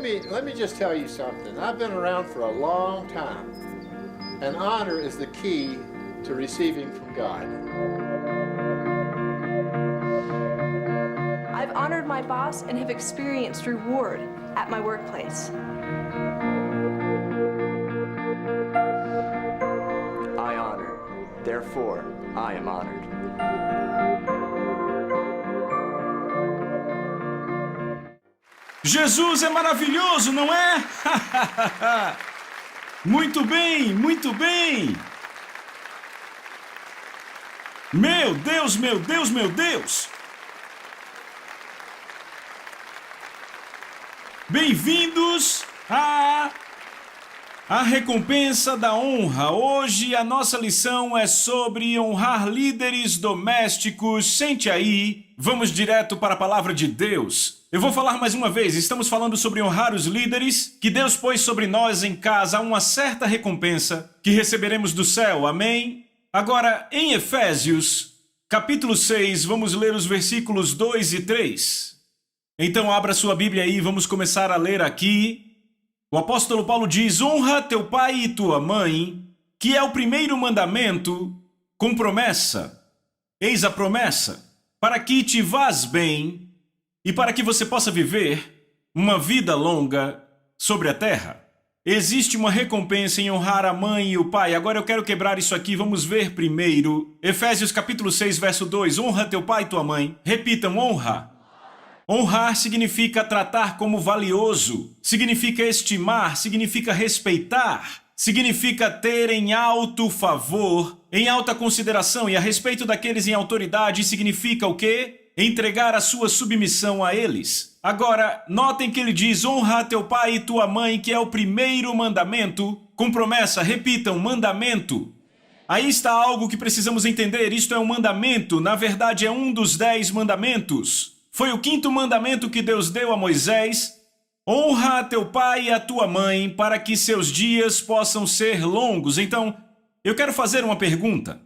let me just tell you something. I've been around for a long time, and honor is the key to receiving from God. I've honored my boss and have experienced reward at my workplace. I honor, therefore I am honored. Jesus é maravilhoso, não é? Muito bem, muito bem. Meu Deus, meu Deus, meu Deus. Bem-vindos à recompensa da honra. Hoje a nossa lição é sobre honrar líderes domésticos. Sente aí, vamos direto para a palavra de Deus. Eu vou falar mais uma vez, estamos falando sobre honrar os líderes que Deus pôs sobre nós em casa. Há uma certa recompensa que receberemos do céu, amém? Agora, em Efésios, capítulo 6, vamos ler os versículos 2 e 3. Então abra sua Bíblia aí, vamos começar a ler aqui. O apóstolo Paulo diz: honra teu pai e tua mãe, que é o primeiro mandamento, com promessa. Eis a promessa, para que te vás bem e para que você possa viver uma vida longa sobre a terra. Existe uma recompensa em honrar a mãe e o pai. Agora eu quero quebrar isso aqui, vamos ver primeiro. Efésios capítulo 6, verso 2. Honra teu pai e tua mãe. Repitam, honra. Honrar significa tratar como valioso, significa estimar, significa respeitar, significa ter em alto favor, em alta consideração, e a respeito daqueles em autoridade significa o quê? Entregar a sua submissão a eles. Agora, notem que ele diz: honra teu pai e tua mãe, que é o primeiro mandamento, com promessa. Repitam, mandamento. Aí está algo que precisamos entender. Isto é um mandamento, na verdade é um dos 10 mandamentos. Foi o 5º mandamento que Deus deu a Moisés. Honra a teu pai e a tua mãe, para que seus dias possam ser longos. Então, eu quero fazer uma pergunta.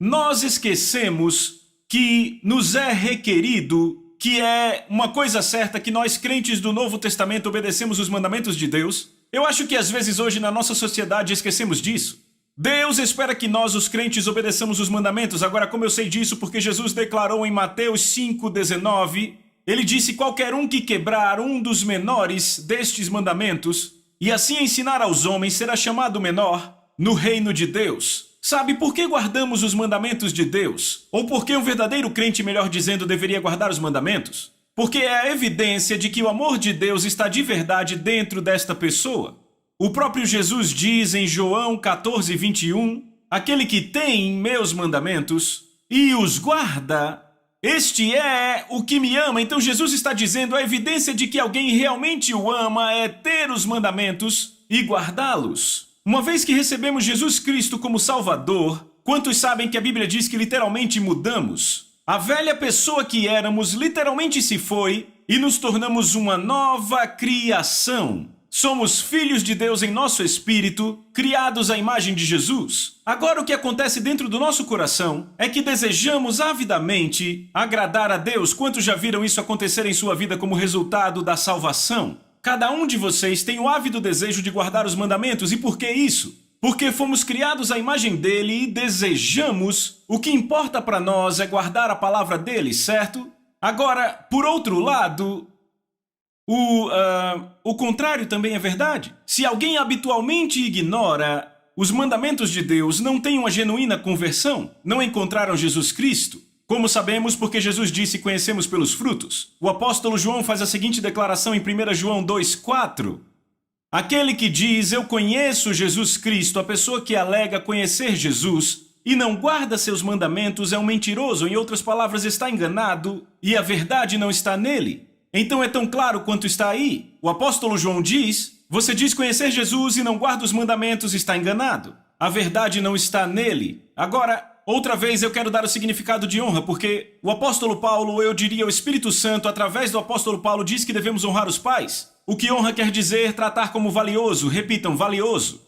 Nós esquecemos que nos é requerido, que é uma coisa certa, que nós crentes do Novo Testamento obedecemos os mandamentos de Deus. Eu acho que às vezes hoje na nossa sociedade esquecemos disso. Deus espera que nós, os crentes, obedeçamos os mandamentos. Agora, como eu sei disso? Porque Jesus declarou em Mateus 5,19, ele disse: qualquer um que quebrar um dos menores destes mandamentos, e assim ensinar aos homens, será chamado menor no reino de Deus. Sabe por que guardamos os mandamentos de Deus? Ou por que um verdadeiro crente, melhor dizendo, deveria guardar os mandamentos? Porque é a evidência de que o amor de Deus está de verdade dentro desta pessoa. O próprio Jesus diz em João 14:21, aquele que tem meus mandamentos e os guarda, este é o que me ama. Então Jesus está dizendo, a evidência de que alguém realmente o ama é ter os mandamentos e guardá-los. Uma vez que recebemos Jesus Cristo como Salvador, quantos sabem que a Bíblia diz que literalmente mudamos? A velha pessoa que éramos literalmente se foi e nos tornamos uma nova criação. Somos filhos de Deus em nosso espírito, criados à imagem de Jesus. Agora o que acontece dentro do nosso coração é que desejamos avidamente agradar a Deus. Quantos já viram isso acontecer em sua vida como resultado da salvação? Cada um de vocês tem o ávido desejo de guardar os mandamentos. E por que isso? Porque fomos criados à imagem dele e desejamos. O que importa para nós é guardar a palavra dele, certo? Agora, por outro lado, o contrário também é verdade. Se alguém habitualmente ignora os mandamentos de Deus, não tem uma genuína conversão, não encontraram Jesus Cristo. Como sabemos? Porque Jesus disse: conhecemos pelos frutos. O apóstolo João faz a seguinte declaração em 1 João 2,4. Aquele que diz, eu conheço Jesus Cristo, a pessoa que alega conhecer Jesus e não guarda seus mandamentos é um mentiroso. Em outras palavras, está enganado e a verdade não está nele. Então é tão claro quanto está aí. O apóstolo João diz, você diz conhecer Jesus e não guarda os mandamentos, está enganado. A verdade não está nele. Agora, outra vez eu quero dar o significado de honra, porque o apóstolo Paulo, eu diria o Espírito Santo, através do apóstolo Paulo, diz que devemos honrar os pais. O que honra quer dizer tratar como valioso. Repitam, valioso.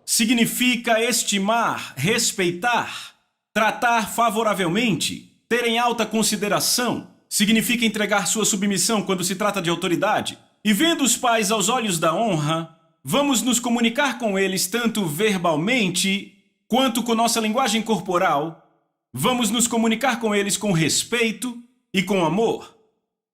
Significa estimar, respeitar, tratar favoravelmente, ter em alta consideração. Significa entregar sua submissão quando se trata de autoridade. E vendo os pais aos olhos da honra, vamos nos comunicar com eles tanto verbalmente quanto com nossa linguagem corporal. Vamos nos comunicar com eles com respeito e com amor.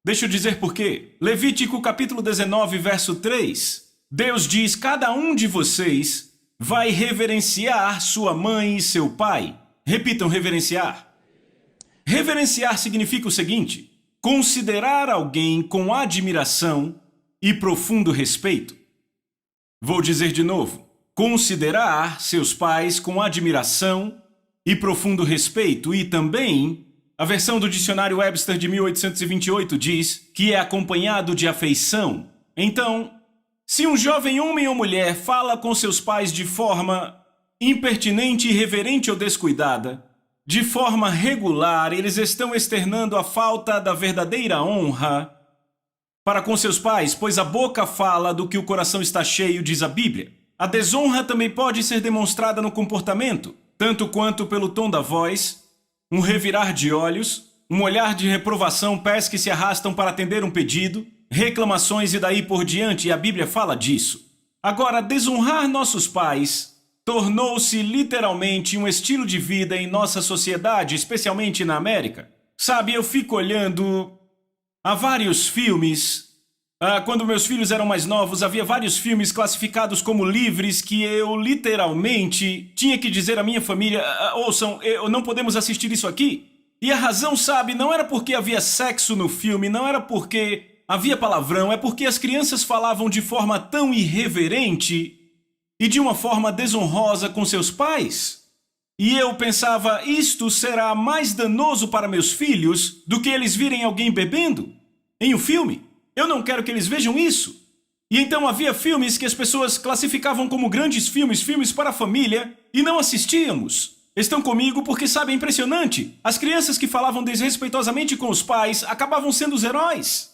Deixa eu dizer por quê. Levítico capítulo 19, verso 3. Deus diz: cada um de vocês vai reverenciar sua mãe e seu pai. Repitam, reverenciar. Reverenciar significa o seguinte: considerar alguém com admiração e profundo respeito. Vou dizer de novo. Considerar seus pais com admiração e profundo respeito. E também, a versão do dicionário Webster de 1828 diz que é acompanhado de afeição. Então, se um jovem homem ou mulher fala com seus pais de forma impertinente, irreverente ou descuidada, de forma regular, eles estão externando a falta da verdadeira honra para com seus pais, pois a boca fala do que o coração está cheio, diz a Bíblia. A desonra também pode ser demonstrada no comportamento, tanto quanto pelo tom da voz, um revirar de olhos, um olhar de reprovação, pés que se arrastam para atender um pedido, reclamações e daí por diante, e a Bíblia fala disso. Agora, desonrar nossos pais tornou-se literalmente um estilo de vida em nossa sociedade, especialmente na América. Sabe, eu fico olhando há vários filmes. Quando meus filhos eram mais novos, havia vários filmes classificados como livres que eu literalmente tinha que dizer à minha família: ouçam, não podemos assistir isso aqui. E a razão, sabe, não era porque havia sexo no filme, não era porque havia palavrão, é porque as crianças falavam de forma tão irreverente e de uma forma desonrosa com seus pais. E eu pensava, isto será mais danoso para meus filhos do que eles virem alguém bebendo em um filme. Eu não quero que eles vejam isso. E então havia filmes que as pessoas classificavam como grandes filmes, filmes para a família, e não assistíamos. Estão comigo porque, sabe, é impressionante. As crianças que falavam desrespeitosamente com os pais acabavam sendo os heróis.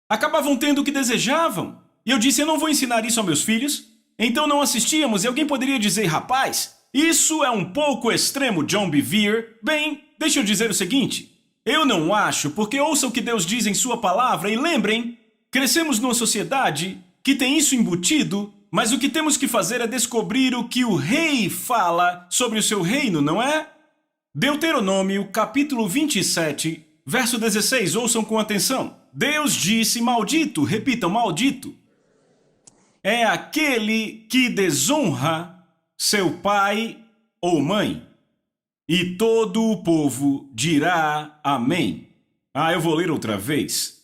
Acabavam tendo o que desejavam. E eu disse, eu não vou ensinar isso aos meus filhos. Então não assistíamos, e alguém poderia dizer, rapaz, isso é um pouco extremo, John Bevere. Bem, deixa eu dizer o seguinte. Eu não acho, porque ouça o que Deus diz em sua palavra e lembrem, crescemos numa sociedade que tem isso embutido, mas o que temos que fazer é descobrir o que o rei fala sobre o seu reino, não é? Deuteronômio, capítulo 27, verso 16, ouçam com atenção. Deus disse, maldito, repitam, maldito, é aquele que desonra seu pai ou mãe. E todo o povo dirá amém. Eu vou ler outra vez.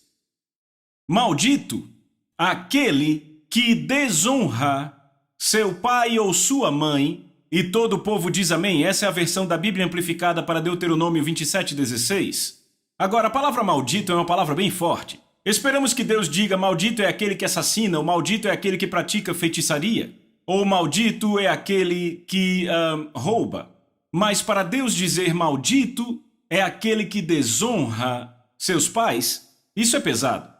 Maldito aquele que desonra seu pai ou sua mãe, e todo o povo diz amém. Essa é a versão da Bíblia amplificada para Deuteronômio 27:16. Agora, a palavra maldito é uma palavra bem forte. Esperamos que Deus diga maldito é aquele que assassina, ou maldito é aquele que pratica feitiçaria, ou maldito é aquele que rouba. Mas para Deus dizer maldito é aquele que desonra seus pais, isso é pesado.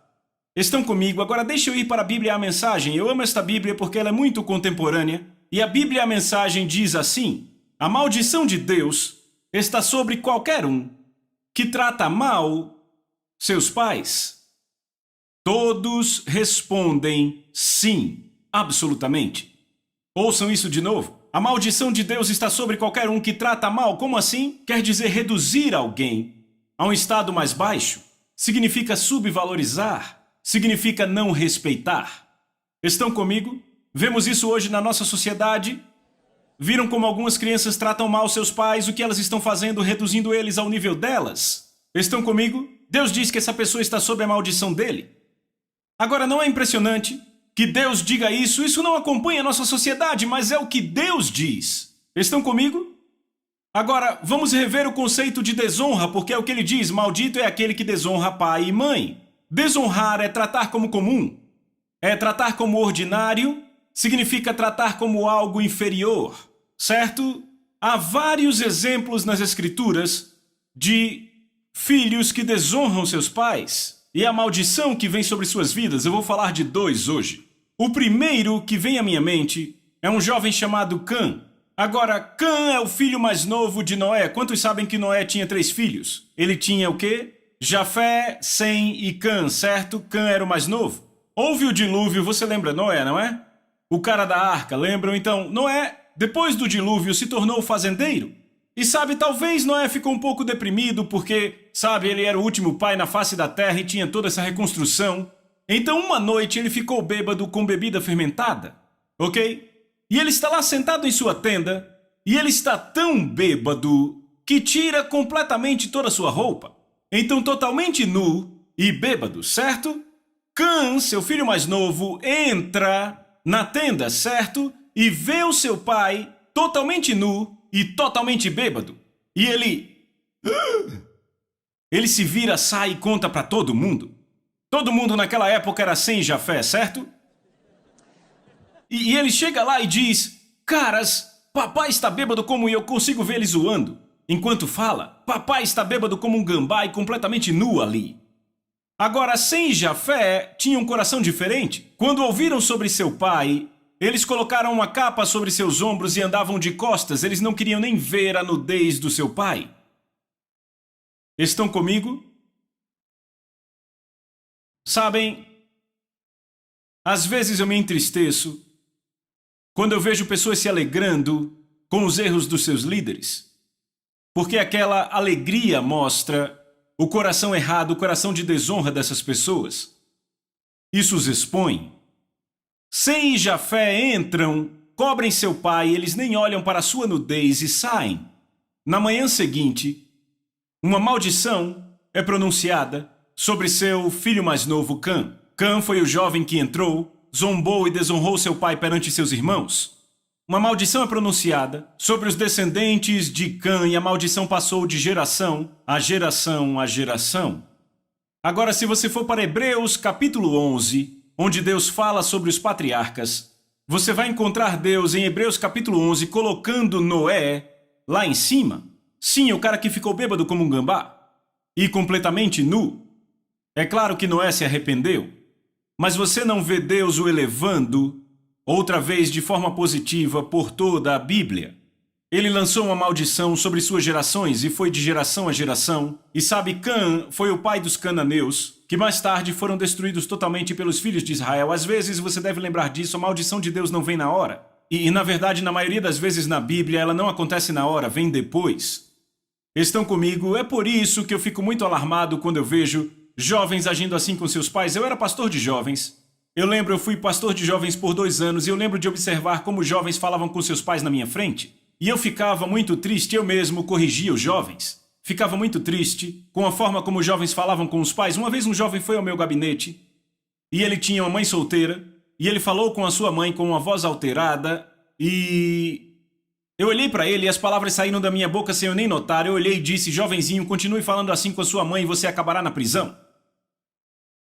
Estão comigo? Agora deixa eu ir para a Bíblia a Mensagem. Eu amo esta Bíblia porque ela é muito contemporânea. E a Bíblia a Mensagem diz assim: a maldição de Deus está sobre qualquer um que trata mal seus pais. Todos respondem sim, absolutamente. Ouçam isso de novo. A maldição de Deus está sobre qualquer um que trata mal. Como assim? Quer dizer reduzir alguém a um estado mais baixo. Significa subvalorizar. Significa não respeitar. Estão comigo? Vemos isso hoje na nossa sociedade. Viram como algumas crianças tratam mal seus pais, o que elas estão fazendo, reduzindo eles ao nível delas? Estão comigo? Deus diz que essa pessoa está sob a maldição dele. Agora, não é impressionante que Deus diga isso? Isso não acompanha a nossa sociedade, mas é o que Deus diz. Estão comigo? Agora, vamos rever o conceito de desonra, porque é o que ele diz: maldito é aquele que desonra pai e mãe. Desonrar é tratar como comum, é tratar como ordinário, significa tratar como algo inferior, certo? Há vários exemplos nas Escrituras de filhos que desonram seus pais e a maldição que vem sobre suas vidas. Eu vou falar de dois hoje. O primeiro que vem à minha mente é um jovem chamado Cã. Agora, Cã é o filho mais novo de Noé. Quantos sabem que Noé tinha 3 filhos? Ele tinha o quê? Jafé, Sem e Cã, certo? Cã era o mais novo. houve o dilúvio, você lembra Noé, não é? O cara da arca, lembram? Então, Noé, depois do dilúvio, se tornou fazendeiro. E sabe, talvez Noé ficou um pouco deprimido porque, sabe, ele era o último pai na face da terra e tinha toda essa reconstrução. Então, uma noite, ele ficou bêbado com bebida fermentada, ok? E ele está lá sentado em sua tenda e ele está tão bêbado que tira completamente toda a sua roupa. Então, totalmente nu e bêbado, certo? Cã, seu filho mais novo, entra na tenda, certo? E vê o seu pai totalmente nu e totalmente bêbado. E ele se vira, sai e conta para todo mundo. Todo mundo naquela época era sem Jafé, certo? E ele chega lá e diz: caras, papai está bêbado como eu consigo ver ele zoando. Enquanto fala, papai está bêbado como um gambá e completamente nu ali. Agora, Sem e Jafé tinham um coração diferente. Quando ouviram sobre seu pai, eles colocaram uma capa sobre seus ombros e andavam de costas. Eles não queriam nem ver a nudez do seu pai. Estão comigo? Sabem, às vezes eu me entristeço quando eu vejo pessoas se alegrando com os erros dos seus líderes. Porque aquela alegria mostra o coração errado, o coração de desonra dessas pessoas. Isso os expõe. Sem e Jafé entram, cobrem seu pai, eles nem olham para a sua nudez e saem. Na manhã seguinte, uma maldição é pronunciada sobre seu filho mais novo, Cã. Cã foi o jovem que entrou, zombou e desonrou seu pai perante seus irmãos. Uma maldição é pronunciada sobre os descendentes de Cã e a maldição passou de geração a geração a geração. Agora, se você for para Hebreus capítulo 11, onde Deus fala sobre os patriarcas, você vai encontrar Deus em Hebreus capítulo 11 colocando Noé lá em cima. Sim, o cara que ficou bêbado como um gambá e completamente nu. É claro que Noé se arrependeu, mas você não vê Deus o elevando outra vez de forma positiva por toda a Bíblia. Ele lançou uma maldição sobre suas gerações e foi de geração a geração. E sabe, Cã foi o pai dos cananeus, que mais tarde foram destruídos totalmente pelos filhos de Israel. Às vezes você deve lembrar disso, a maldição de Deus não vem na hora. E na verdade, na maioria das vezes na Bíblia, ela não acontece na hora, vem depois. Estão comigo? É por isso que eu fico muito alarmado quando eu vejo jovens agindo assim com seus pais. Eu era pastor de jovens. Eu fui pastor de jovens por 2 anos e eu lembro de observar como jovens falavam com seus pais na minha frente. E eu ficava muito triste, eu mesmo corrigia os jovens. Ficava muito triste com a forma como os jovens falavam com os pais. Uma vez um jovem foi ao meu gabinete e ele tinha uma mãe solteira e ele falou com a sua mãe com uma voz alterada e eu olhei para ele e as palavras saíram da minha boca sem eu nem notar. Eu olhei e disse: jovenzinho, continue falando assim com a sua mãe e você acabará na prisão.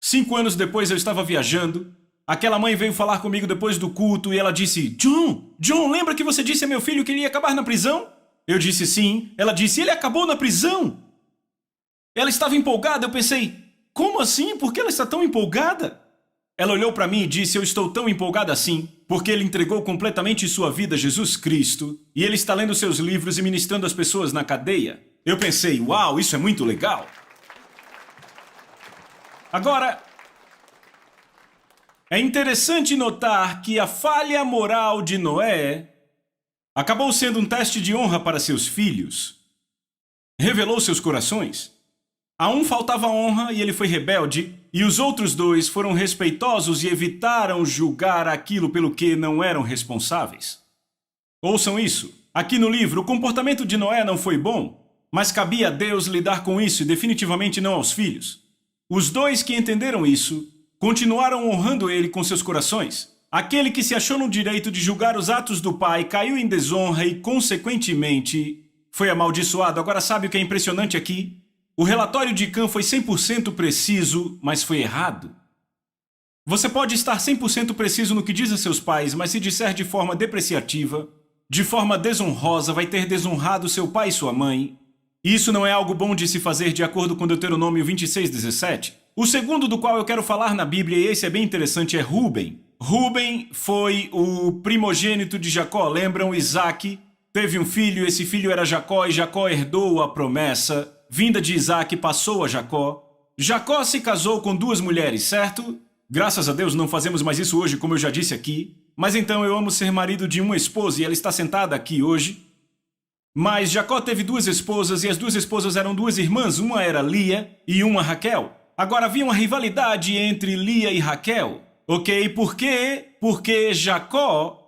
5 anos depois eu estava viajando. Aquela mãe veio falar comigo depois do culto e ela disse: John, lembra que você disse a meu filho que ele ia acabar na prisão? Eu disse sim. Ela disse: ele acabou na prisão. Ela estava empolgada. Eu pensei: como assim? Por que ela está tão empolgada? Ela olhou para mim e disse: eu estou tão empolgada assim porque ele entregou completamente sua vida a Jesus Cristo e ele está lendo seus livros e ministrando as pessoas na cadeia. Eu pensei: uau, isso é muito legal. Agora, é interessante notar que a falha moral de Noé acabou sendo um teste de honra para seus filhos. Revelou seus corações. A um faltava honra e ele foi rebelde, e os outros 2 foram respeitosos e evitaram julgar aquilo pelo que não eram responsáveis. Ouçam isso. Aqui no livro, o comportamento de Noé não foi bom, mas cabia a Deus lidar com isso e definitivamente não aos filhos. Os 2 que entenderam isso continuaram honrando ele com seus corações. Aquele que se achou no direito de julgar os atos do pai caiu em desonra e, consequentemente, foi amaldiçoado. Agora, sabe o que é impressionante aqui? O relatório de Cã foi 100% preciso, mas foi errado. Você pode estar 100% preciso no que diz a seus pais, mas se disser de forma depreciativa, de forma desonrosa, vai ter desonrado seu pai e sua mãe. Isso não é algo bom de se fazer de acordo com Deuteronômio 26:17. O segundo do qual eu quero falar na Bíblia, e esse é bem interessante, é Rúben. Rúben foi o primogênito de Jacó. Lembram? Isaac teve um filho, esse filho era Jacó, e Jacó herdou a promessa. Vinda de Isaac passou a Jacó. Jacó se casou com 2 mulheres, certo? Graças a Deus não fazemos mais isso hoje, como eu já disse aqui. Mas então eu amo ser marido de uma esposa e ela está sentada aqui hoje. Mas Jacó teve duas esposas e as duas esposas eram duas irmãs. Uma era Lia e uma Raquel. Agora havia uma rivalidade entre Lia e Raquel. Ok? Por quê? Porque Jacó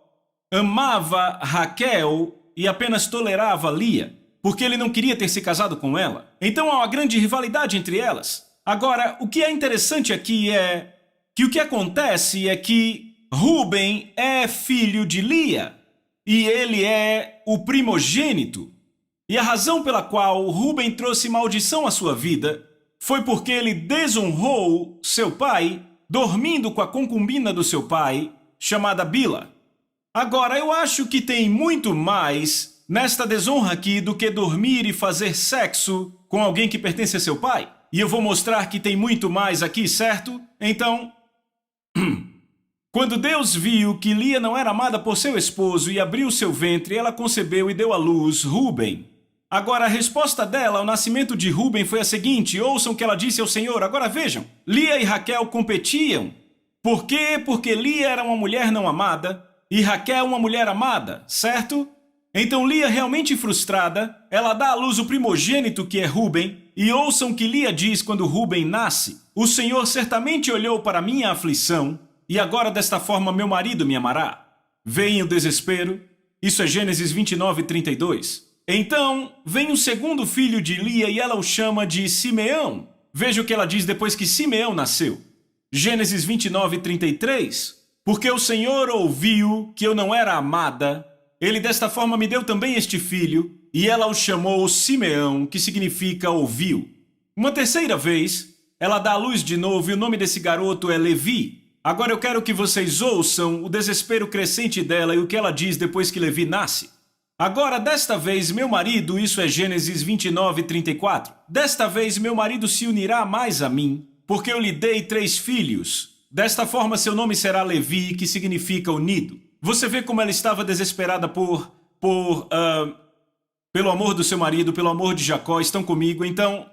amava Raquel e apenas tolerava Lia. Porque ele não queria ter se casado com ela. Então há uma grande rivalidade entre elas. Agora, o que é interessante aqui é que o que acontece é que Ruben é filho de Lia e ele é o primogênito. E a razão pela qual Ruben trouxe maldição à sua vida foi porque ele desonrou seu pai dormindo com a concubina do seu pai, chamada Bila. Agora, eu acho que tem muito mais nesta desonra aqui do que dormir e fazer sexo com alguém que pertence a seu pai. E eu vou mostrar que tem muito mais aqui, certo? Então, quando Deus viu que Lia não era amada por seu esposo e abriu seu ventre, ela concebeu e deu à luz Ruben. Agora, a resposta dela ao nascimento de Ruben foi a seguinte: ouçam o que ela disse ao Senhor. Agora vejam, Lia e Raquel competiam. Por quê? Porque Lia era uma mulher não amada e Raquel uma mulher amada, certo? Então Lia, realmente frustrada, ela dá à luz o primogênito que é Ruben, e ouçam o que Lia diz quando Ruben nasce: o Senhor certamente olhou para minha aflição, e agora desta forma meu marido me amará. Vem o desespero. Isso é Gênesis 29:32. Então, vem o segundo filho de Lia e ela o chama de Simeão. Veja o que ela diz depois que Simeão nasceu. Gênesis 29:33. Porque o Senhor ouviu que eu não era amada, ele desta forma me deu também este filho, e ela o chamou Simeão, que significa ouviu. Uma terceira vez, ela dá à luz de novo e o nome desse garoto é Levi. Agora eu quero que vocês ouçam o desespero crescente dela e o que ela diz depois que Levi nasce. Agora, desta vez, meu marido, isso é Gênesis 29:34. Desta vez, meu marido se unirá mais a mim, porque eu lhe dei 3 filhos. Desta forma, seu nome será Levi, que significa unido. Você vê como ela estava desesperada pelo amor do seu marido, pelo amor de Jacó. Estão comigo? Então,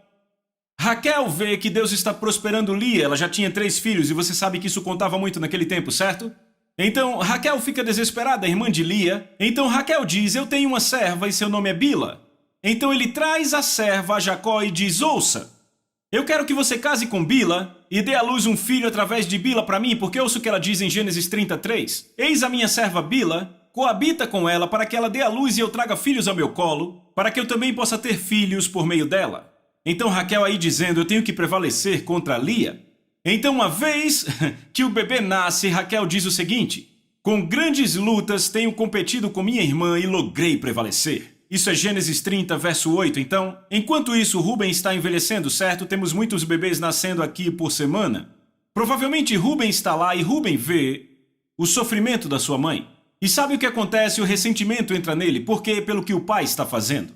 Raquel vê que Deus está prosperando Lia. Ela já tinha 3 filhos e você sabe que isso contava muito naquele tempo, certo? Então, Raquel fica desesperada, irmã de Lia. Então, Raquel diz: eu tenho uma serva e seu nome é Bila. Então, ele traz a serva a Jacó e diz: ouça, eu quero que você case com Bila e dê à luz um filho através de Bila para mim, porque ouço o que ela diz em Gênesis 33. Eis a minha serva Bila, coabita com ela para que ela dê à luz e eu traga filhos ao meu colo, para que eu também possa ter filhos por meio dela. Então, Raquel aí dizendo: eu tenho que prevalecer contra Lia. Então, uma vez que o bebê nasce, Raquel diz o seguinte: com grandes lutas tenho competido com minha irmã e logrei prevalecer. Isso é Gênesis 30, verso 8. Então, enquanto isso, Ruben está envelhecendo, certo? Temos muitos bebês nascendo aqui por semana. Provavelmente Ruben está lá e Ruben vê o sofrimento da sua mãe. E sabe o que acontece? O ressentimento entra nele. Por quê? Pelo que o pai está fazendo.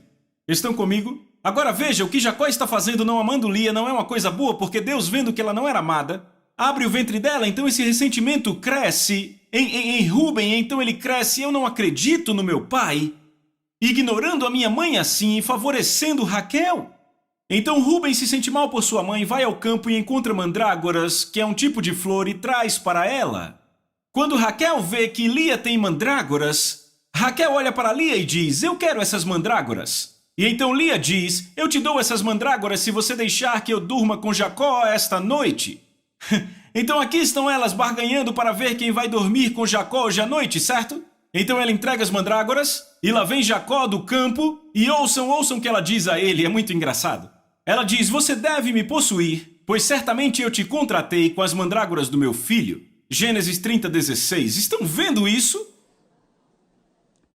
Estão comigo? Agora veja, o que Jacó está fazendo não amando Lia não é uma coisa boa, porque Deus, vendo que ela não era amada, abre o ventre dela. Então esse ressentimento cresce em Ruben. Então ele cresce: eu não acredito no meu pai, ignorando a minha mãe assim e favorecendo Raquel. Então Ruben se sente mal por sua mãe, vai ao campo e encontra mandrágoras, que é um tipo de flor, e traz para ela. Quando Raquel vê que Lia tem mandrágoras, Raquel olha para Lia e diz: eu quero essas mandrágoras. E então Lia diz: eu te dou essas mandrágoras se você deixar que eu durma com Jacó esta noite. Então aqui estão elas barganhando para ver quem vai dormir com Jacó hoje à noite, certo? Então ela entrega as mandrágoras, e lá vem Jacó do campo, e ouçam o que ela diz a ele, é muito engraçado. Ela diz: você deve me possuir, pois certamente eu te contratei com as mandrágoras do meu filho. Gênesis 30:16. Estão vendo isso?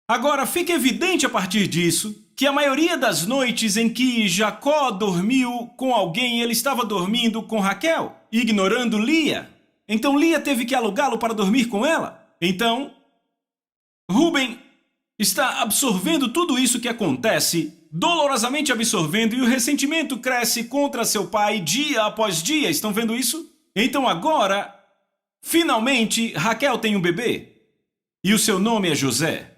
Agora, fica evidente a partir disso que a maioria das noites em que Jacó dormiu com alguém, ele estava dormindo com Raquel, ignorando Lia. Então Lia teve que alugá-lo para dormir com ela. Então, Ruben está absorvendo tudo isso que acontece, dolorosamente absorvendo, e o ressentimento cresce contra seu pai dia após dia. Estão vendo isso? Então agora, finalmente, Raquel tem um bebê, e o seu nome é José.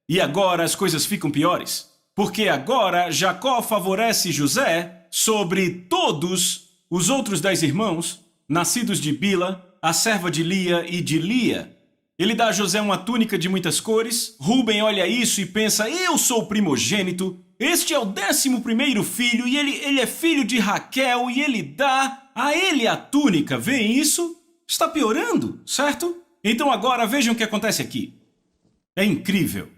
E agora as coisas ficam piores, porque agora Jacó favorece José sobre todos os outros 10 irmãos, nascidos de Bila, a serva de Lia e de Lia. Ele dá a José uma túnica de muitas cores. Rúben olha isso e pensa, eu sou o primogênito, este é o 11º filho e ele é filho de Raquel e ele dá a ele a túnica. Veem isso? Está piorando, certo? Então agora vejam o que acontece aqui. É incrível.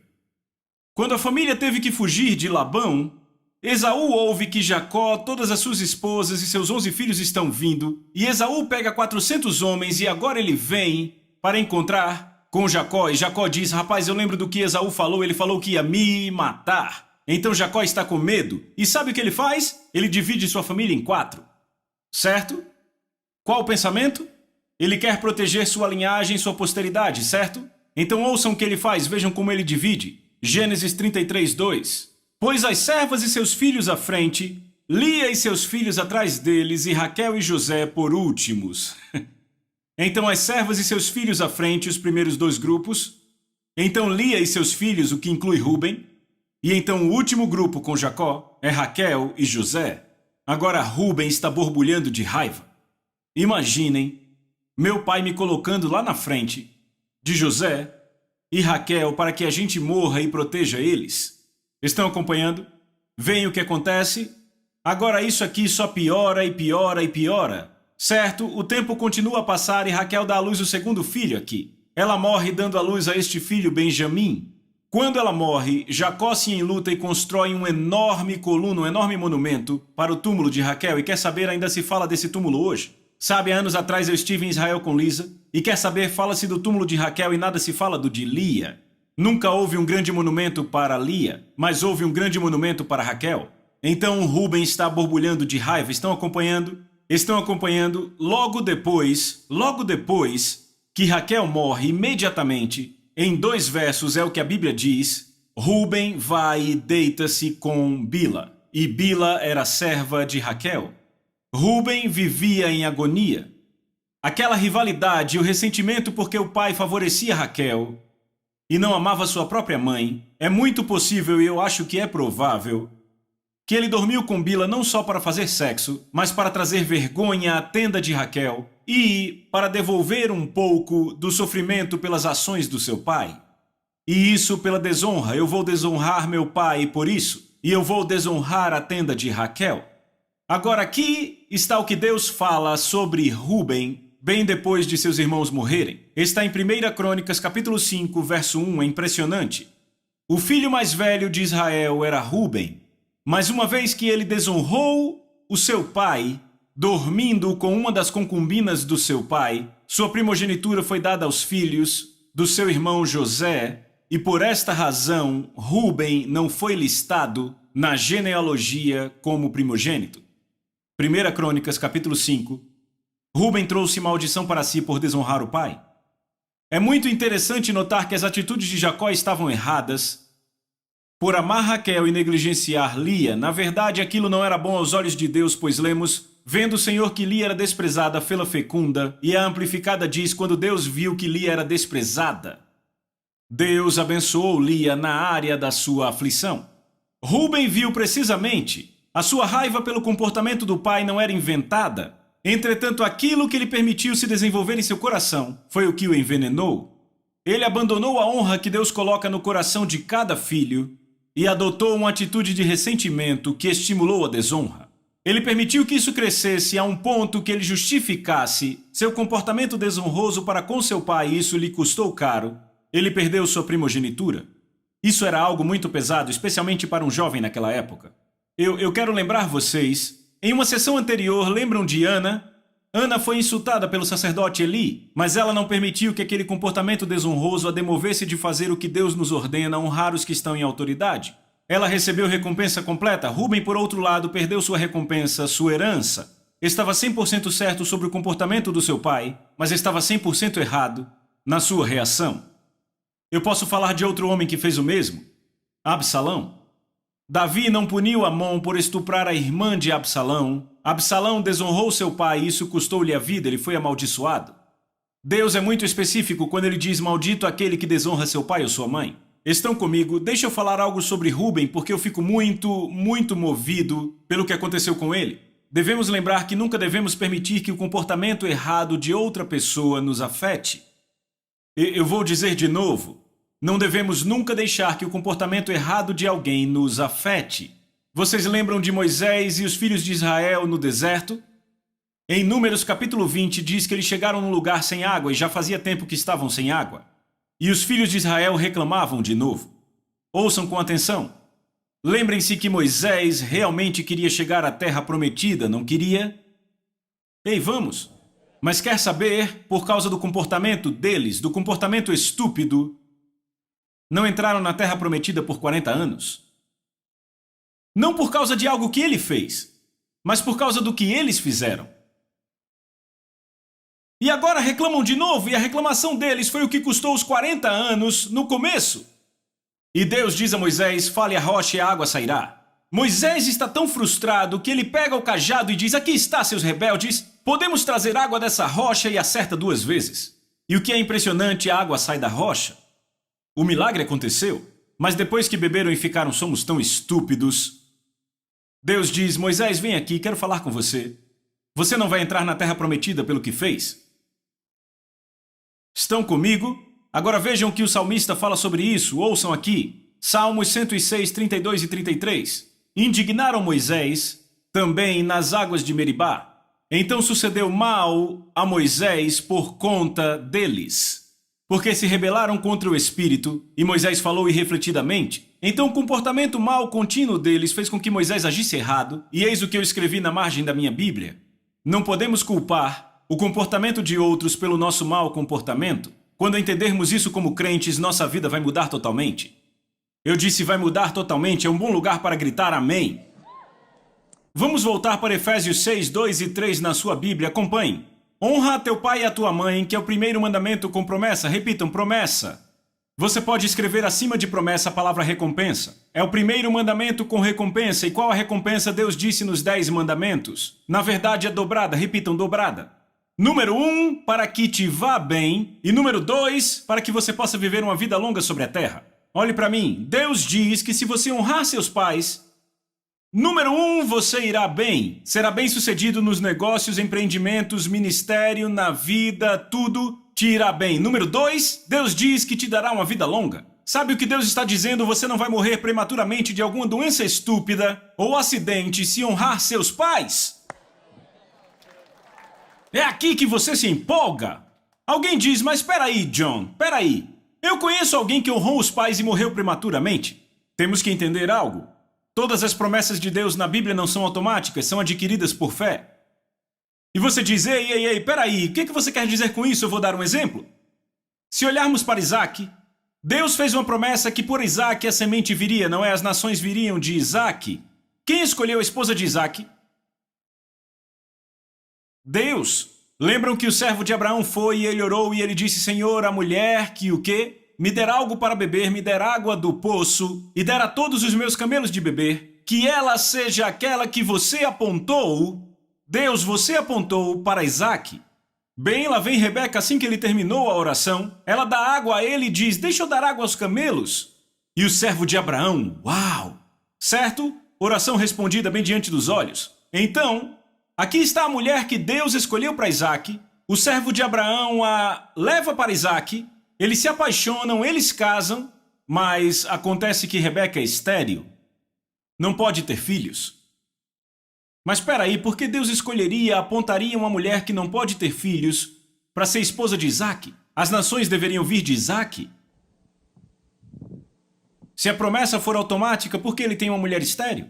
Quando a família teve que fugir de Labão, Esaú ouve que Jacó, todas as suas esposas e seus 11 filhos estão vindo, e Esaú pega 400 homens e agora ele vem para encontrar com Jacó. E Jacó diz, rapaz, eu lembro do que Esaú falou, ele falou que ia me matar. Então Jacó está com medo. E sabe o que ele faz? Ele divide sua família em 4. Certo? Qual o pensamento? Ele quer proteger sua linhagem e sua posteridade, certo? Então ouçam o que ele faz, vejam como ele divide. Gênesis 33, 2. Pôs as servas e seus filhos à frente, Lia e seus filhos atrás deles, e Raquel e José por últimos. Então as servas e seus filhos à frente, os primeiros 2 grupos. Então Lia e seus filhos, o que inclui Rúben. E então o último grupo com Jacó é Raquel e José. Agora Rúben está borbulhando de raiva. Imaginem, meu pai me colocando lá na frente de José e Raquel para que a gente morra e proteja eles. Estão acompanhando? Veem o que acontece? Agora isso aqui só piora e piora e piora. Certo? O tempo continua a passar e Raquel dá à luz o 2º filho aqui. Ela morre dando à luz a este filho Benjamim. Quando ela morre, Jacó se enluta e constrói um enorme coluna, um enorme monumento para o túmulo de Raquel. E quer saber, ainda se fala desse túmulo hoje? Sabe, há anos atrás eu estive em Israel com Lisa e quer saber, fala-se do túmulo de Raquel e nada se fala do de Lia. Nunca houve um grande monumento para Lia, mas houve um grande monumento para Raquel. Então Rúben está borbulhando de raiva. Estão acompanhando? Estão acompanhando? Logo depois que Raquel morre, imediatamente, em 2 versos é o que a Bíblia diz, Rúben vai e deita-se com Bila. E Bila era serva de Raquel. Rúben vivia em agonia. Aquela rivalidade e o ressentimento porque o pai favorecia Raquel e não amava sua própria mãe, é muito possível e eu acho que é provável que ele dormiu com Bila não só para fazer sexo, mas para trazer vergonha à tenda de Raquel e para devolver um pouco do sofrimento pelas ações do seu pai. E isso pela desonra. Eu vou desonrar meu pai por isso, e eu vou desonrar a tenda de Raquel. Agora aqui está o que Deus fala sobre Rúben bem depois de seus irmãos morrerem. Está em 1 Crônicas, capítulo 5, verso 1, é impressionante. O filho mais velho de Israel era Rúben, mas uma vez que ele desonrou o seu pai, dormindo com uma das concubinas do seu pai, sua primogenitura foi dada aos filhos do seu irmão José, e por esta razão Rúben não foi listado na genealogia como primogênito. 1 Crônicas, capítulo 5. Rúben trouxe maldição para si por desonrar o pai. É muito interessante notar que as atitudes de Jacó estavam erradas. Por amar Raquel e negligenciar Lia, na verdade aquilo não era bom aos olhos de Deus, pois lemos, vendo o Senhor que Lia era desprezada, fê-la fecunda, e a amplificada diz, quando Deus viu que Lia era desprezada. Deus abençoou Lia na área da sua aflição. Rúben viu precisamente, a sua raiva pelo comportamento do pai não era inventada. Entretanto, aquilo que ele permitiu se desenvolver em seu coração foi o que o envenenou. Ele abandonou a honra que Deus coloca no coração de cada filho e adotou uma atitude de ressentimento que estimulou a desonra. Ele permitiu que isso crescesse a um ponto que ele justificasse seu comportamento desonroso para com seu pai e isso lhe custou caro. Ele perdeu sua primogenitura. Isso era algo muito pesado, especialmente para um jovem naquela época. Eu quero lembrar vocês... Em uma sessão anterior, lembram de Ana? Ana foi insultada pelo sacerdote Eli, mas ela não permitiu que aquele comportamento desonroso a demovesse de fazer o que Deus nos ordena, honrar os que estão em autoridade. Ela recebeu recompensa completa. Rúben, por outro lado, perdeu sua recompensa, sua herança. Estava 100% certo sobre o comportamento do seu pai, mas estava 100% errado na sua reação. Eu posso falar de outro homem que fez o mesmo? Absalão. Davi não puniu Amon por estuprar a irmã de Absalão. Absalão desonrou seu pai e isso custou-lhe a vida, ele foi amaldiçoado. Deus é muito específico quando ele diz maldito aquele que desonra seu pai ou sua mãe. Estão comigo? Deixa eu falar algo sobre Rúben, porque eu fico muito movido pelo que aconteceu com ele. devemos lembrar que nunca devemos permitir que o comportamento errado de outra pessoa nos afete. Eu vou dizer de novo, não devemos nunca deixar que o comportamento errado de alguém nos afete. Vocês lembram de Moisés e os filhos de Israel no deserto? Em Números capítulo 20 diz que eles chegaram num lugar sem água e já fazia tempo que estavam sem água. E os filhos de Israel reclamavam de novo. Ouçam com atenção. Lembrem-se que Moisés realmente queria chegar à terra prometida, não queria? Ei, vamos! Mas quer saber, por causa do comportamento deles, do comportamento estúpido, não entraram na terra prometida por 40 anos? Não por causa de algo que ele fez, mas por causa do que eles fizeram. E agora reclamam de novo, e a reclamação deles foi o que custou os 40 anos no começo. E Deus diz a Moisés, fale a rocha e a água sairá. Moisés está tão frustrado que ele pega o cajado e diz, aqui está, seus rebeldes, podemos trazer água dessa rocha e acerta 2 vezes. E o que é impressionante, a água sai da rocha. O milagre aconteceu, mas depois que beberam e ficaram, somos tão estúpidos. Deus diz, Moisés, vem aqui, quero falar com você. Você não vai entrar na terra prometida pelo que fez? Estão comigo? Agora vejam o que o salmista fala sobre isso, ouçam aqui. Salmos 106, 32 e 33. Indignaram Moisés, também nas águas de Meribá. Então sucedeu mal a Moisés por conta deles, porque se rebelaram contra o Espírito, e Moisés falou irrefletidamente. Então o comportamento mal contínuo deles fez com que Moisés agisse errado, e eis o que eu escrevi na margem da minha Bíblia. Não podemos culpar o comportamento de outros pelo nosso mau comportamento. Quando entendermos isso como crentes, nossa vida vai mudar totalmente. Eu disse vai mudar totalmente, é um bom lugar para gritar amém. Vamos voltar para Efésios 6, 2 e 3 na sua Bíblia, acompanhem. Honra a teu pai e a tua mãe, que é o primeiro mandamento com promessa. Repitam, promessa. Você pode escrever acima de promessa a palavra recompensa. É o primeiro mandamento com recompensa. E qual a recompensa Deus disse nos 10 mandamentos? Na verdade é dobrada, repitam, dobrada. Número 1, para que te vá bem. E número 2, para que você possa viver uma vida longa sobre a terra. Olhe para mim, Deus diz que se você honrar seus pais, número 1, você irá bem. Será bem sucedido nos negócios, empreendimentos, ministério, na vida, tudo te irá bem. Número 2, Deus diz que te dará uma vida longa. Sabe o que Deus está dizendo? Você não vai morrer prematuramente de alguma doença estúpida ou acidente se honrar seus pais. É aqui que você se empolga. Alguém diz, mas peraí, John, peraí. Eu conheço alguém que honrou os pais e morreu prematuramente. Temos que entender algo. Todas as promessas de Deus na Bíblia não são automáticas, são adquiridas por fé. E você diz, ei, peraí, o que você quer dizer com isso? Eu vou dar um exemplo. Se olharmos para Isaac, Deus fez uma promessa que por Isaac a semente viria, não é? As nações viriam de Isaac. Quem escolheu a esposa de Isaac? Deus. Lembram que o servo de Abraão foi e ele orou e ele disse, Senhor, a mulher que o quê? Me der algo para beber, me der água do poço e der a todos os meus camelos de beber, que ela seja aquela que você apontou. Deus, você apontou para Isaac. Bem, lá vem Rebeca assim que ele terminou a oração. Ela dá água a ele e diz, deixa eu dar água aos camelos. E o servo de Abraão, uau! Certo? Oração respondida bem diante dos olhos. Então, aqui está a mulher que Deus escolheu para Isaac. O servo de Abraão a leva para Isaac. Eles se apaixonam, eles casam, mas acontece que Rebeca é estéril. Não pode ter filhos. Mas espera aí, por que Deus apontaria uma mulher que não pode ter filhos para ser esposa de Isaac? As nações deveriam vir de Isaac? Se a promessa for automática, por que ele tem uma mulher estéril?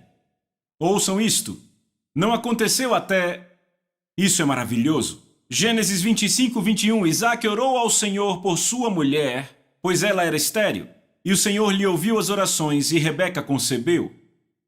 Ouçam isto. Não aconteceu até... Isso é maravilhoso. Gênesis 25, 21. Isaac orou ao Senhor por sua mulher, pois ela era estéril. E o Senhor lhe ouviu as orações e Rebeca concebeu.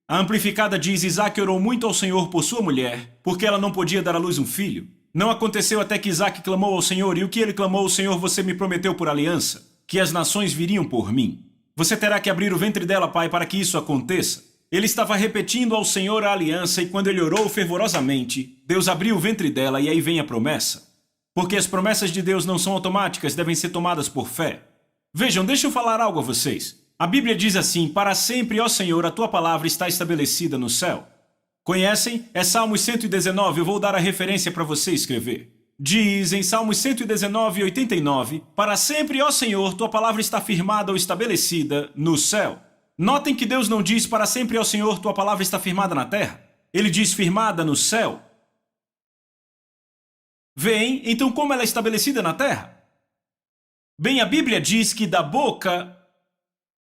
A Amplificada diz, Isaac orou muito ao Senhor por sua mulher, porque ela não podia dar à luz um filho. Não aconteceu até que Isaac clamou ao Senhor, e o que ele clamou ao Senhor você me prometeu por aliança, que as nações viriam por mim. Você terá que abrir o ventre dela, pai, para que isso aconteça. Ele estava repetindo ao Senhor a aliança, e quando ele orou fervorosamente, Deus abriu o ventre dela, e aí vem a promessa. Porque as promessas de Deus não são automáticas, devem ser tomadas por fé. Vejam, deixa eu falar algo a vocês. A Bíblia diz assim, para sempre, ó Senhor, a tua palavra está estabelecida no céu. Conhecem? É Salmos 119, eu vou dar a referência para você escrever. Diz em Salmos 119, 89, para sempre, ó Senhor, tua palavra está firmada ou estabelecida no céu. Notem que Deus não diz para sempre, ó Senhor, tua palavra está firmada na terra. Ele diz firmada no céu. Veem, então como ela é estabelecida na terra? Bem, a Bíblia diz que da boca,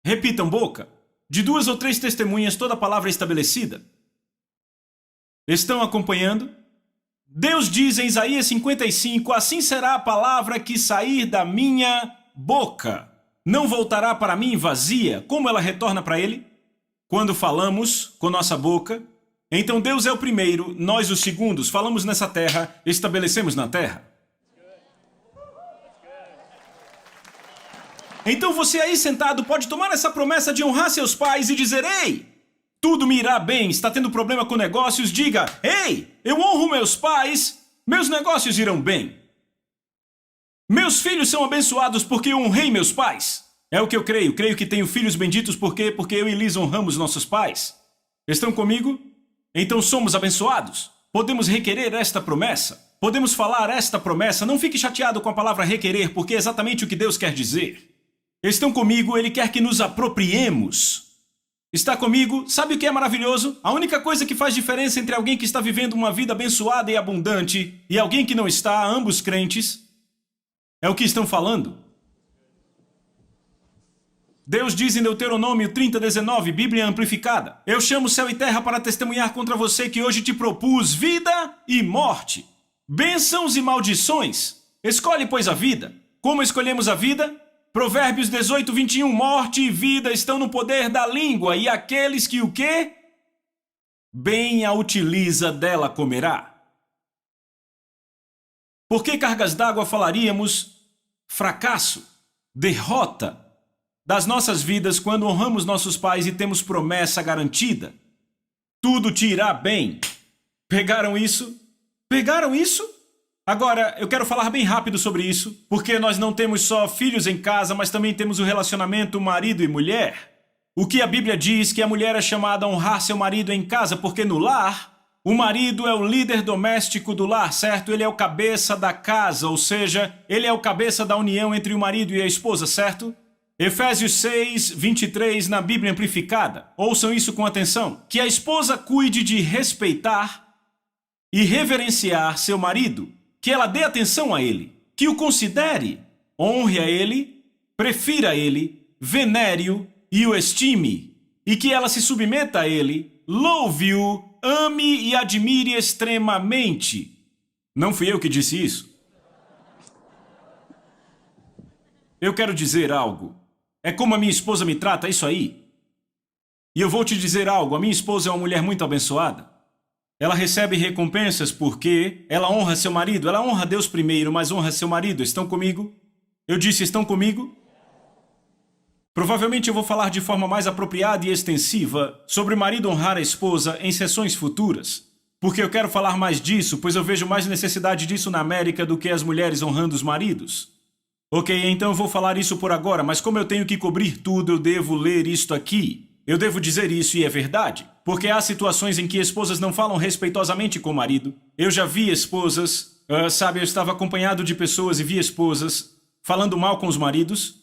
repitam boca, de 2 ou 3 testemunhas toda a palavra é estabelecida. Estão acompanhando? Deus diz em Isaías 55, assim será a palavra que sair da minha boca. Não voltará para mim vazia. Como ela retorna para ele? Quando falamos com nossa boca. Então Deus é o primeiro, nós os segundos, falamos nessa terra, estabelecemos na terra. Então você aí sentado pode tomar essa promessa de honrar seus pais e dizer, ei, tudo me irá bem, está tendo problema com negócios, diga, ei, eu honro meus pais, meus negócios irão bem. Meus filhos são abençoados porque eu honrei meus pais. É o que eu creio que tenho filhos benditos porque eu e Liz honramos nossos pais. Estão comigo? Então somos abençoados. Podemos requerer esta promessa. Podemos falar esta promessa. Não fique chateado com a palavra requerer, porque é exatamente o que Deus quer dizer. Estão comigo? Ele quer que nos apropriemos. Está comigo? Sabe o que é maravilhoso? A única coisa que faz diferença entre alguém que está vivendo uma vida abençoada e abundante e alguém que não está, ambos crentes, é o que estão falando. Deus diz em Deuteronômio 30:19, Bíblia amplificada, eu chamo céu e terra para testemunhar contra você que hoje te propus vida e morte, bênçãos e maldições. Escolhe, pois, a vida. Como escolhemos a vida? Provérbios 18:21, morte e vida estão no poder da língua, e aqueles que o quê? Bem a utiliza, dela comerá. Por que cargas d'água falaríamos fracasso, derrota das nossas vidas quando honramos nossos pais e temos promessa garantida? Tudo te irá bem. Pegaram isso? Pegaram isso? Agora, eu quero falar bem rápido sobre isso, porque nós não temos só filhos em casa, mas também temos o relacionamento marido e mulher. O que a Bíblia diz que a mulher é chamada a honrar seu marido em casa, porque no lar, o marido é o líder doméstico do lar, certo? Ele é o cabeça da casa, ou seja, ele é o cabeça da união entre o marido e a esposa, certo? Efésios 6:23 na Bíblia amplificada. Ouçam isso com atenção. Que a esposa cuide de respeitar e reverenciar seu marido. Que ela dê atenção a ele, que o considere, honre a ele, prefira a ele, venere-o e o estime, e que ela se submeta a ele, louve-o, ame e admire extremamente. Não fui eu que disse isso. Eu quero dizer algo. É como a minha esposa me trata, isso aí. E eu vou te dizer algo, a minha esposa é uma mulher muito abençoada. Ela recebe recompensas porque ela honra seu marido. Ela honra Deus primeiro, mas honra seu marido. Estão comigo? Eu disse, estão comigo? Provavelmente eu vou falar de forma mais apropriada e extensiva sobre o marido honrar a esposa em sessões futuras. Porque eu quero falar mais disso, pois eu vejo mais necessidade disso na América do que as mulheres honrando os maridos. Ok, então eu vou falar isso por agora, mas como eu tenho que cobrir tudo, eu devo ler isto aqui. Eu devo dizer isso e é verdade, porque há situações em que esposas não falam respeitosamente com o marido. Eu já vi esposas, eu estava acompanhado de pessoas e vi esposas falando mal com os maridos,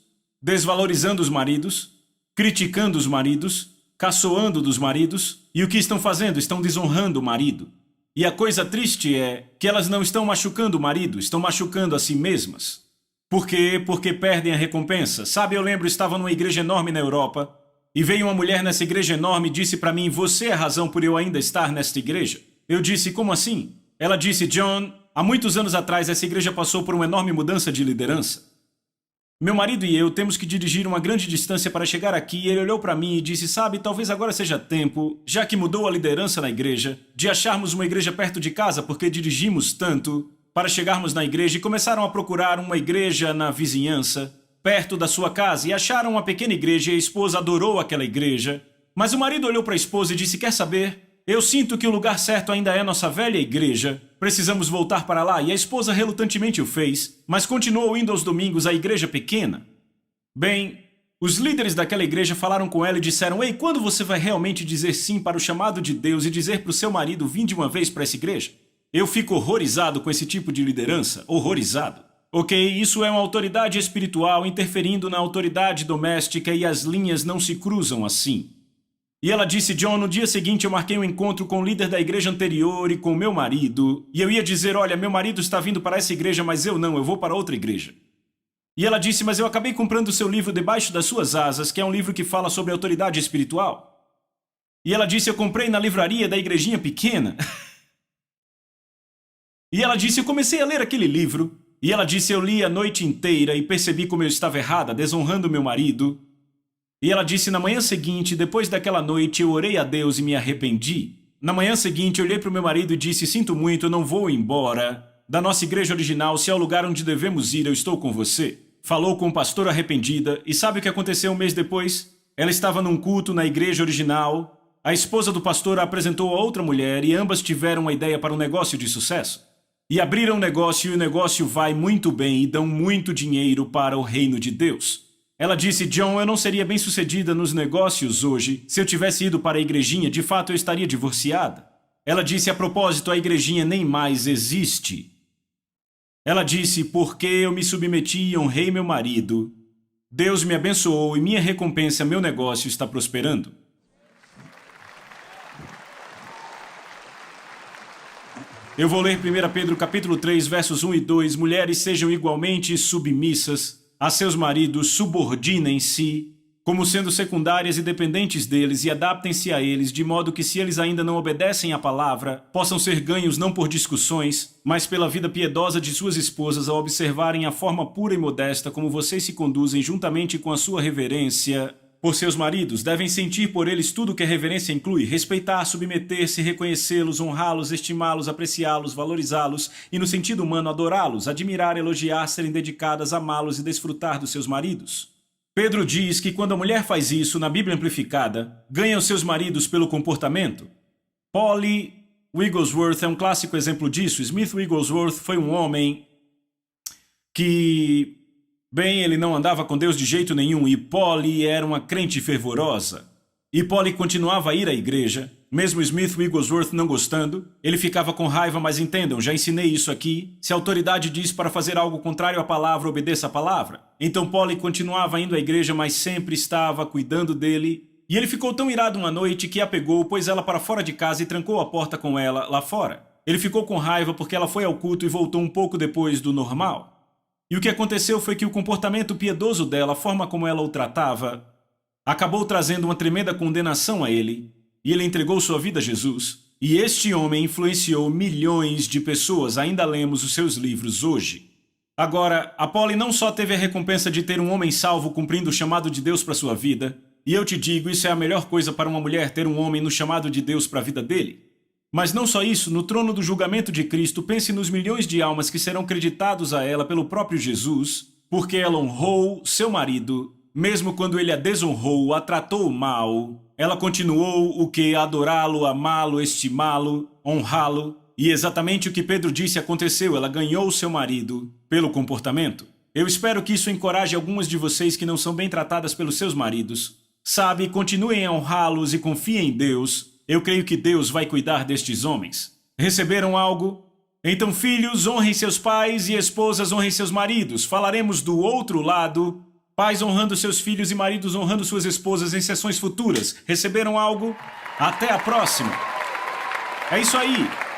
desvalorizando os maridos, criticando os maridos, caçoando dos maridos, e o que estão fazendo? Estão desonrando o marido. E a coisa triste é que elas não estão machucando o marido, estão machucando a si mesmas. Por quê? Porque perdem a recompensa. Sabe, eu lembro, estava numa igreja enorme na Europa, e veio uma mulher nessa igreja enorme e disse para mim, você é a razão por eu ainda estar nesta igreja? Eu disse, como assim? Ela disse, John, há muitos anos atrás essa igreja passou por uma enorme mudança de liderança. Meu marido e eu temos que dirigir uma grande distância para chegar aqui e ele olhou para mim e disse, sabe, talvez agora seja tempo, já que mudou a liderança na igreja, de acharmos uma igreja perto de casa porque dirigimos tanto para chegarmos na igreja e começaram a procurar uma igreja na vizinhança, perto da sua casa, e acharam uma pequena igreja e a esposa adorou aquela igreja. Mas o marido olhou para a esposa e disse, quer saber? Eu sinto que o lugar certo ainda é nossa velha igreja. Precisamos voltar para lá. E a esposa relutantemente o fez, mas continuou indo aos domingos à igreja pequena. Bem, Os líderes daquela igreja falaram com ela e disseram: ei, quando você vai realmente dizer sim para o chamado de Deus e dizer para o seu marido vir de uma vez para essa igreja? Eu fico horrorizado com esse tipo de liderança, horrorizado. Ok, isso é uma autoridade espiritual interferindo na autoridade doméstica e as linhas não se cruzam assim. E ela disse: John, no dia seguinte eu marquei um encontro com o líder da igreja anterior e com meu marido, e eu ia dizer: olha, meu marido está vindo para essa igreja, mas eu não, eu vou para outra igreja. E ela disse: mas eu acabei comprando o seu livro Debaixo das Suas Asas, que é um livro que fala sobre autoridade espiritual. E ela disse: eu comprei na livraria da igrejinha pequena. E ela disse: eu comecei a ler aquele livro. E ela disse: eu li a noite inteira e percebi como eu estava errada, desonrando meu marido. E ela disse: na manhã seguinte, depois daquela noite, eu orei a Deus e me arrependi. Na manhã seguinte, eu olhei para o meu marido e disse: sinto muito, eu não vou embora da nossa igreja original. Se é o lugar onde devemos ir, eu estou com você. Falou com o pastor arrependida. E sabe o que aconteceu um mês depois? Ela estava num culto na igreja original. A esposa do pastor a apresentou a outra mulher e ambas tiveram uma ideia para um negócio de sucesso. E abriram um negócio e o negócio vai muito bem e dão muito dinheiro para o reino de Deus. Ela disse: John, eu não seria bem-sucedida nos negócios hoje. Se eu tivesse ido para a igrejinha, de fato eu estaria divorciada. Ela disse: a propósito, a igrejinha nem mais existe. Ela disse: porque eu me submeti e honrei meu marido, Deus me abençoou e minha recompensa, meu negócio está prosperando. Eu vou ler 1 Pedro capítulo 3, versos 1 e 2. Mulheres, sejam igualmente submissas a seus maridos, subordinem-se, como sendo secundárias e dependentes deles, e adaptem-se a eles, de modo que, se eles ainda não obedecem à palavra, possam ser ganhos não por discussões, mas pela vida piedosa de suas esposas, ao observarem a forma pura e modesta como vocês se conduzem juntamente com a sua reverência por seus maridos. Devem sentir por eles tudo o que a reverência inclui: respeitar, submeter-se, reconhecê-los, honrá-los, estimá-los, apreciá-los, valorizá-los e, no sentido humano, adorá-los, admirar, elogiar, serem dedicadas, amá-los e desfrutar dos seus maridos. Pedro diz que quando a mulher faz isso, na Bíblia Amplificada, ganha os seus maridos pelo comportamento. Polly Wigglesworth é um clássico exemplo disso. Smith Wigglesworth foi um homem que, bem, ele não andava com Deus de jeito nenhum, e Polly era uma crente fervorosa. E Polly continuava a ir à igreja, mesmo Smith Wigglesworth não gostando. Ele ficava com raiva, mas entendam, já ensinei isso aqui. Se a autoridade diz para fazer algo contrário à palavra, obedeça a palavra. Então Polly continuava indo à igreja, mas sempre estava cuidando dele. E ele ficou tão irado uma noite que a pegou, pôs ela para fora de casa e trancou a porta com ela lá fora. Ele ficou com raiva porque ela foi ao culto e voltou um pouco depois do normal. E o que aconteceu foi que o comportamento piedoso dela, a forma como ela o tratava, acabou trazendo uma tremenda condenação a ele, e ele entregou sua vida a Jesus. E este homem influenciou milhões de pessoas. Ainda lemos os seus livros hoje. Agora, a Polly não só teve a recompensa de ter um homem salvo cumprindo o chamado de Deus para sua vida, e eu te digo, isso é a melhor coisa para uma mulher, ter um homem no chamado de Deus para a vida dele. Mas não só isso, no trono do julgamento de Cristo, pense nos milhões de almas que serão creditados a ela pelo próprio Jesus, porque ela honrou seu marido, mesmo quando ele a desonrou, a tratou mal. Ela continuou o que? Adorá-lo, amá-lo, estimá-lo, honrá-lo. E exatamente o que Pedro disse aconteceu, ela ganhou seu marido pelo comportamento. Eu espero que isso encoraje algumas de vocês que não são bem tratadas pelos seus maridos. Sabe, continuem a honrá-los e confiem em Deus. Eu creio que Deus vai cuidar destes homens. Receberam algo? Então, filhos, honrem seus pais, e esposas, honrem seus maridos. Falaremos do outro lado. Pais honrando seus filhos e maridos honrando suas esposas em sessões futuras. Receberam algo? Até a próxima! É isso aí!